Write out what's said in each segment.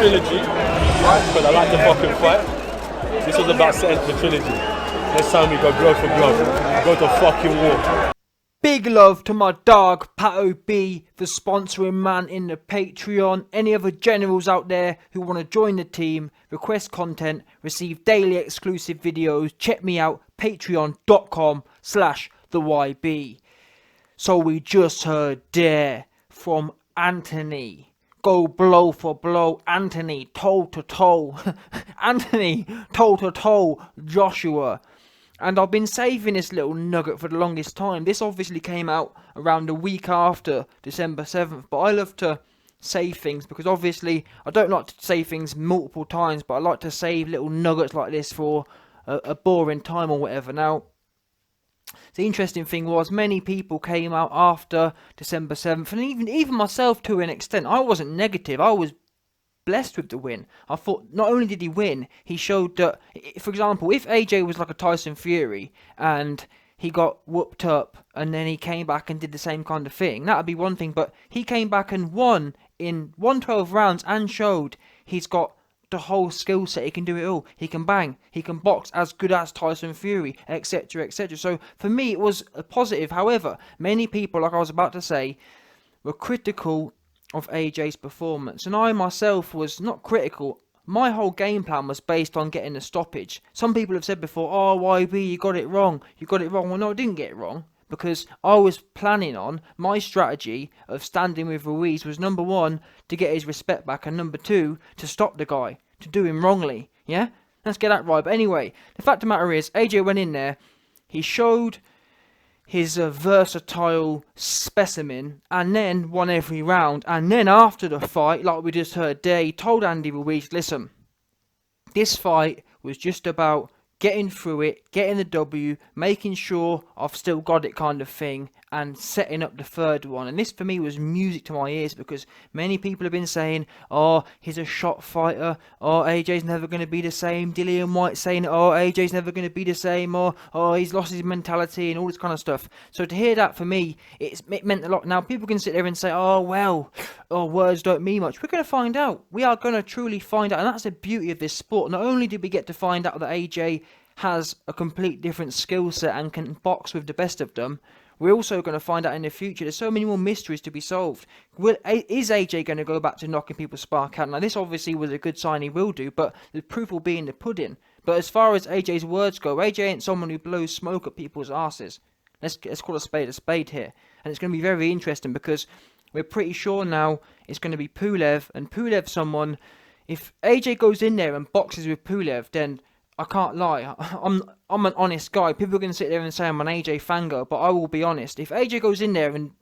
trilogy, because I like to fucking fight. This was about setting the trilogy. Next time we go blow for blow. Go to fucking war. Big love to my dog, Pato B, for sponsoring man in the Patreon. Any other generals out there who want to join the team, request content, receive daily exclusive videos, check me out, patreon.com/theyb. So we just heard there from Anthony. Go blow for blow, Anthony, toe to toe. Anthony, toe to toe, Joshua. And I've been saving this little nugget for the longest time. This obviously came out around a week after December 7th. But I love to save things because obviously I don't like to say things multiple times. But I like to save little nuggets like this for a boring time or whatever. Now, the interesting thing was many people came out after December 7th. And even myself to an extent. I wasn't negative. I was blessed with the win. I thought not only did he win, he showed that, for example, if AJ was like a Tyson Fury and he got whooped up and then he came back and did the same kind of thing, that would be one thing. But he came back and won in 112 rounds and showed he's got the whole skill set. He can do it all. He can bang, he can box as good as Tyson Fury, etc, etc. So for me it was a positive. However, many people, like I was about to say, were critical of AJ's performance, and I myself was not critical. My whole game plan was based on getting a stoppage. Some people have said before, oh YB, you got it wrong. Well, no, I didn't get it wrong, because I was planning on, my strategy of standing with Ruiz was number one, to get his respect back, and number two, to stop the guy, to do him wrongly. Yeah, let's get that right. But anyway, the fact of the matter is, AJ went in there, he showed his versatile specimen, and then won every round. And then after the fight, like we just heard there, he told Andy Ruiz, listen, this fight was just about getting through it, getting the W, making sure I've still got it kind of thing, and setting up the third one. And this for me was music to my ears, because many people have been saying, oh, he's a shot fighter, oh, AJ's never going to be the same. Dillian White saying, oh, AJ's never going to be the same, or oh, he's lost his mentality and all this kind of stuff. So to hear that for me, it meant a lot. Now people can sit there and say, oh well, oh, words don't mean much. We're going to find out. We are going to truly find out, and that's the beauty of this sport. Not only did we get to find out that AJ has a complete different skill set and can box with the best of them, we're also going to find out in the future. There's so many more mysteries to be solved. Is AJ going to go back to knocking people's spark out? Now this obviously was a good sign, he will do, but the proof will be in the pudding. But as far as AJ's words go, AJ ain't someone who blows smoke at people's asses. Let's call a spade here. And it's going to be very interesting, because we're pretty sure now it's going to be Pulev, and Pulev someone, if AJ goes in there and boxes with Pulev, then I can't lie, I'm an honest guy. People are going to sit there and say I'm an AJ fangirl, but I will be honest. If AJ goes in there and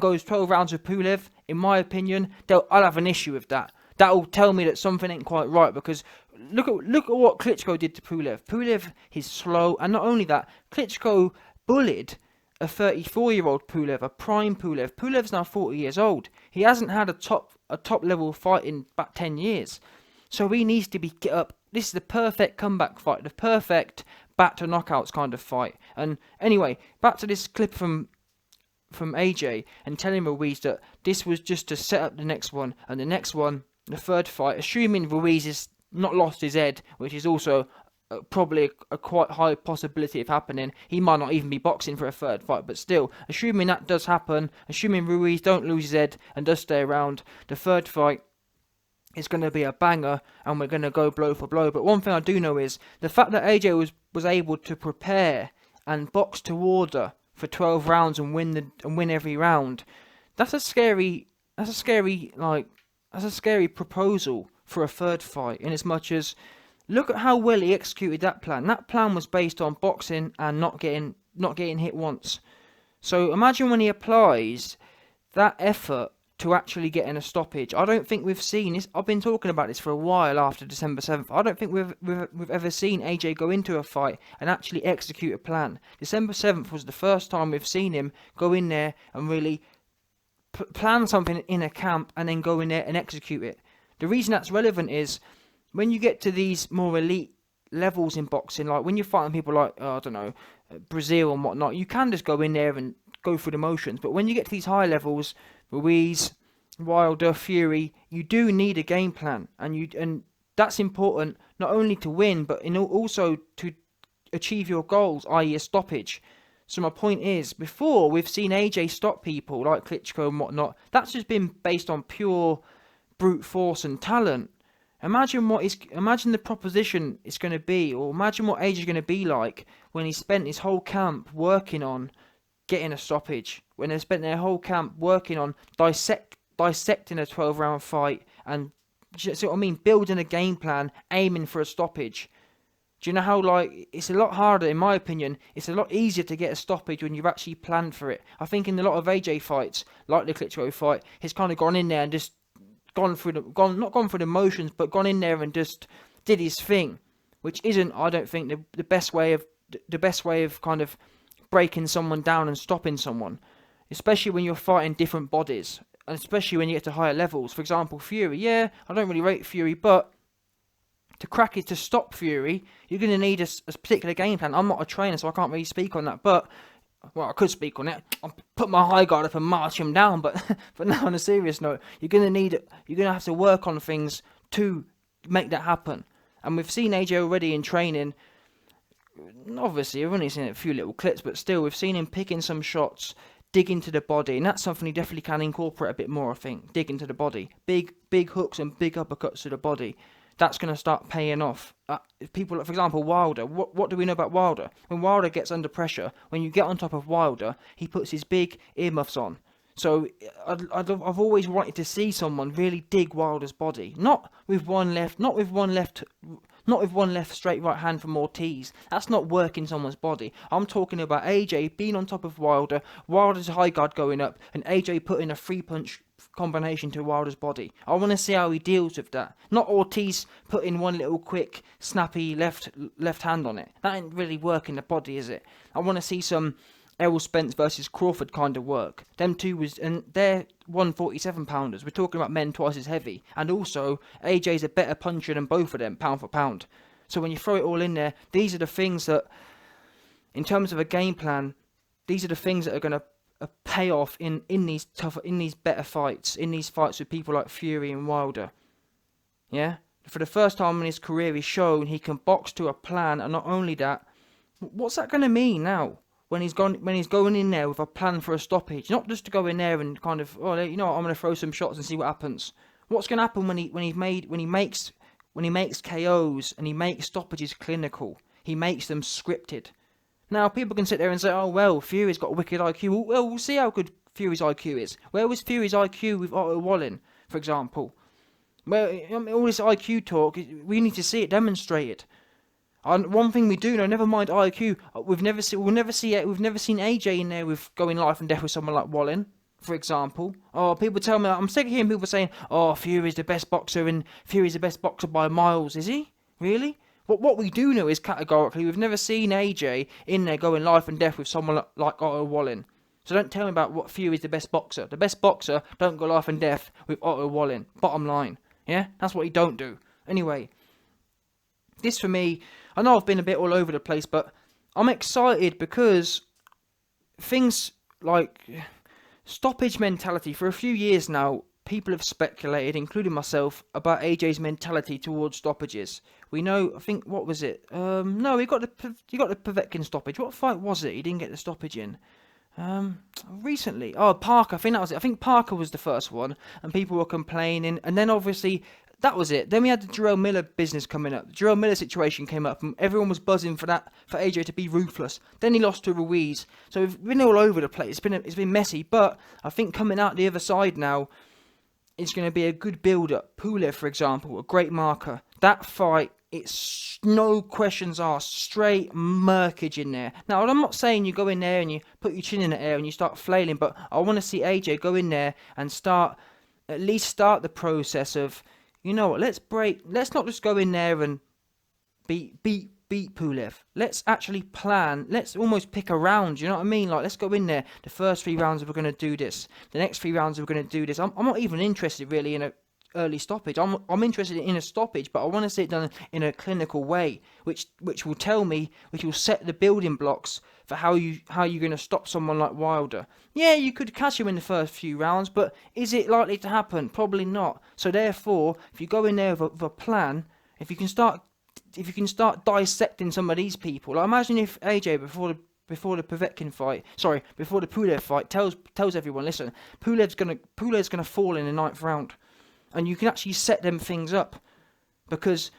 goes 12 rounds with Pulev, in my opinion, I'll have an issue with that. That will tell me that something ain't quite right, because look at what Klitschko did to Pulev. Pulev is slow, and not only that, Klitschko bullied a 34-year-old Pulev, a prime Pulev. Pulev's now 40 years old. He hasn't had a top level fight in about 10 years. So he needs to get up. This is the perfect comeback fight, the perfect back to knockouts kind of fight. And anyway, back to this clip from AJ, and telling Ruiz that this was just to set up the next one, and the next one, the third fight, assuming Ruiz has not lost his head, which is also probably a quite high possibility of happening. He might not even be boxing for a third fight, but still, assuming that does happen, assuming Ruiz don't lose his head and does stay around, the third fight, it's going to be a banger, and we're going to go blow for blow. But one thing I do know is the fact that AJ was able to prepare and box to order for 12 rounds and win every round. That's a scary proposal for a third fight. In as much as, look at how well he executed that plan. That plan was based on boxing and not getting hit once. So imagine when he applies that effort to actually getting a stoppage. I don't think we've seen this. I've been talking about this for a while after December 7th. I don't think we've ever seen AJ go into a fight and actually execute a plan. December 7th was the first time we've seen him go in there and really plan something in a camp and then go in there and execute it. The reason that's relevant is when you get to these more elite levels in boxing, like when you're fighting people like, I don't know, Brazil and whatnot, you can just go in there and go through the motions. But when you get to these high levels, Ruiz, Wilder, Fury, you do need a game plan, and that's important not only to win, but also to achieve your goals, i.e. a stoppage. So my point is, before we've seen AJ stop people like Klitschko and whatnot, that's just been based on pure brute force and talent. Imagine the proposition it's going to be, or imagine what AJ is going to be like when he spent his whole camp working on getting a stoppage, when they spent their whole camp working on dissecting a 12-round fight, and see what I mean, building a game plan, aiming for a stoppage. Do you know how, like, it's a lot harder, in my opinion, it's a lot easier to get a stoppage when you've actually planned for it. I think in a lot of AJ fights, like the Klitschko fight, he's kind of gone in there and just not gone through the motions, but gone in there and just did his thing, which isn't, I don't think, the best way of kind of breaking someone down and stopping someone, especially when you're fighting different bodies, and especially when you get to higher levels. For example, Fury, yeah, I don't really rate Fury, but to stop Fury, you're going to need a particular game plan. I'm not a trainer, so I can't really speak on that, but, well, I could speak on it. I'll put my high guard up and march him down, but now on a serious note, you're going to have to work on things to make that happen. And we've seen AJ already in training. Obviously, we've only seen a few little clips, but still, we've seen him picking some shots, dig into the body, and that's something he definitely can incorporate a bit more, I think. Dig into the body. Big hooks and big uppercuts to the body. That's going to start paying off. People, for example, Wilder. What do we know about Wilder? When Wilder gets under pressure, when you get on top of Wilder, he puts his big earmuffs on. So I've always wanted to see someone really dig Wilder's body, not with one left straight right hand from Ortiz. That's not working someone's body. I'm talking about AJ being on top of Wilder, Wilder's high guard going up, and AJ putting a 3-punch combination to Wilder's body. I want to see how he deals with that. Not Ortiz putting one little quick, snappy left hand on it. That ain't really working the body, is it? I want to see some Errol Spence versus Crawford kind of work. Them two and they're 147 pounders. We're talking about men twice as heavy. And also, AJ's a better puncher than both of them, pound for pound. So when you throw it all in there, these are the things that, in terms of a game plan, these are the things that are going to pay off in these better fights, in these fights with people like Fury and Wilder. Yeah? For the first time in his career, he's shown he can box to a plan, and not only that, what's that going to mean now? When he's going in there with a plan for a stoppage, not just to go in there and kind of, oh, you know what, I'm going to throw some shots and see what happens. What's going to happen when he makes KOs and he makes stoppages clinical? He makes them scripted. Now, people can sit there and say, oh, well, Fury's got a wicked IQ. Well, we'll see how good Fury's IQ is. Where was Fury's IQ with Otto Wallin, for example? Well, all this IQ talk, we need to see it demonstrated. And one thing we do know, never mind IQ, we've never seen AJ in there with going life and death with someone like Wallin, for example. Oh, people tell me, I'm sick of hearing people saying, oh, Fury's the best boxer and Fury's the best boxer by miles. Is he? Really? What we do know is categorically, we've never seen AJ in there going life and death with someone like Otto Wallin. So don't tell me about what Fury's the best boxer. The best boxer don't go life and death with Otto Wallin. Bottom line. Yeah? That's what he don't do. Anyway, this for me, I know I've been a bit all over the place, but I'm excited because things like stoppage mentality, for a few years now, people have speculated, including myself, about AJ's mentality towards stoppages. We know, I think, what was it? No, he got the Povetkin stoppage. What fight was it? He didn't get the stoppage in. Recently. Oh, Parker. I think that was it. I think Parker was the first one, and people were complaining. And then obviously, that was it. Then we had the Jarrell Miller business coming up. The Jarrell Miller situation came up, and everyone was buzzing for AJ to be ruthless. Then he lost to Ruiz. So we've been all over the place. It's been messy, but I think coming out the other side now, it's going to be a good build-up. Pulev, for example, a great marker. That fight, it's no questions asked. Straight murkage in there. Now, I'm not saying you go in there and you put your chin in the air and you start flailing, but I want to see AJ go in there and at least start the process of, you know what, let's not just go in there and beat Pulev. Let's actually plan. Let's almost pick a round. You know what I mean? Like, let's go in there. The first 3 rounds we're going to do this. The next 3 rounds we're going to do this. I'm not even interested really in early stoppage. I'm interested in a stoppage, but I want to see it done in a clinical way, which will tell me, which will set the building blocks for how you're going to stop someone like Wilder. Yeah, you could catch him in the first few rounds, but is it likely to happen? Probably not. So therefore, if you go in there with a plan, if you can start dissecting some of these people, like imagine if AJ before the Povetkin fight, before the Pulev fight, tells everyone, listen, Pulev's gonna fall in the 9th round, and you can actually set them things up, because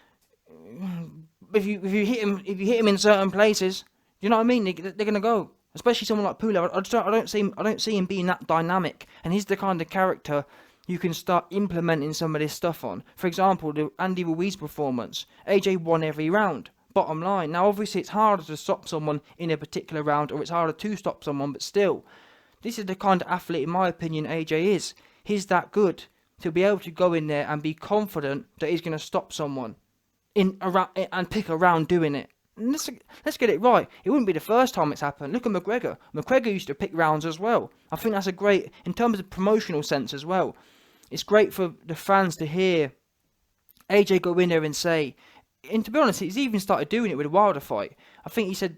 if you hit him in certain places, you know what I mean, they're gonna go. Especially someone like Pulev, I don't see him being that dynamic, and he's the kind of character you can start implementing some of this stuff on. For example, the Andy Ruiz performance, AJ won every round. Bottom line. Now, obviously, it's harder to stop someone in a particular round, or it's harder to stop someone, but still, this is the kind of athlete, in my opinion, AJ is. He's that good to be able to go in there and be confident that he's going to stop someone and pick a round doing it. And let's get it right. It wouldn't be the first time it's happened. Look at McGregor. McGregor used to pick rounds as well. I think that's a great, in terms of promotional sense as well, it's great for the fans to hear AJ go in there and say, and to be honest, he's even started doing it with the Wilder fight. I think he said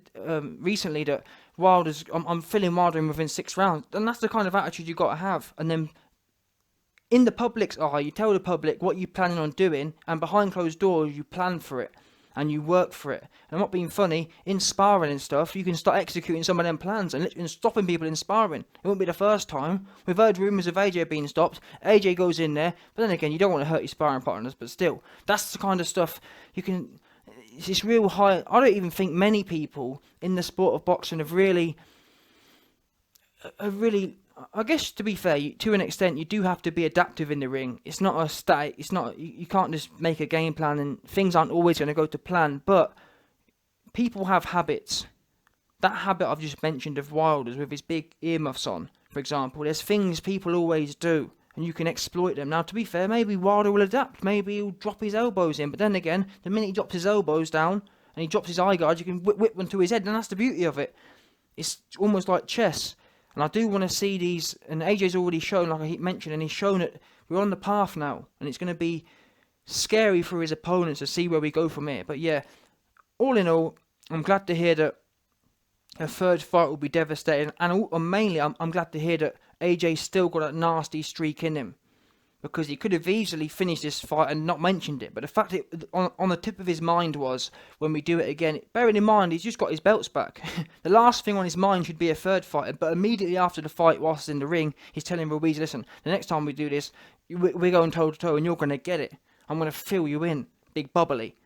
recently that I'm filling Wilder in within 6 rounds. And that's the kind of attitude you got to have. And then in the public's eye, you tell the public what you're planning on doing, and behind closed doors, you plan for it. And you work for it. And I'm not being funny, in sparring and stuff, you can start executing some of them plans and stopping people in sparring. It won't be the first time. We've heard rumours of AJ being stopped. AJ goes in there, but then again, you don't want to hurt your sparring partners, but still, that's the kind of stuff you can. It's real high. I don't even think many people in the sport of boxing have really. I guess, to be fair, to an extent, you do have to be adaptive in the ring. It's not a static. It's not. You can't just make a game plan, and things aren't always going to go to plan. But people have habits. That habit I've just mentioned of Wilder's with his big earmuffs on, for example. There's things people always do, and you can exploit them. Now, to be fair, maybe Wilder will adapt. Maybe he'll drop his elbows in. But then again, the minute he drops his elbows down and he drops his eye guard, you can whip one to his head, and that's the beauty of it. It's almost like chess. And I do want to see these, and AJ's already shown, like I mentioned, and he's shown that we're on the path now, and it's going to be scary for his opponents to see where we go from here. But yeah, all in all, I'm glad to hear that a third fight will be devastating, and mainly I'm glad to hear that AJ's still got that nasty streak in him, because he could have easily finished this fight and not mentioned it. But the fact that on the tip of his mind was, when we do it again, bearing in mind he's just got his belts back. The last thing on his mind should be a third fight. But immediately after the fight, whilst in the ring, he's telling Ruiz, listen, the next time we do this, we're going toe-to-toe and you're going to get it. I'm going to fill you in, big bubbly.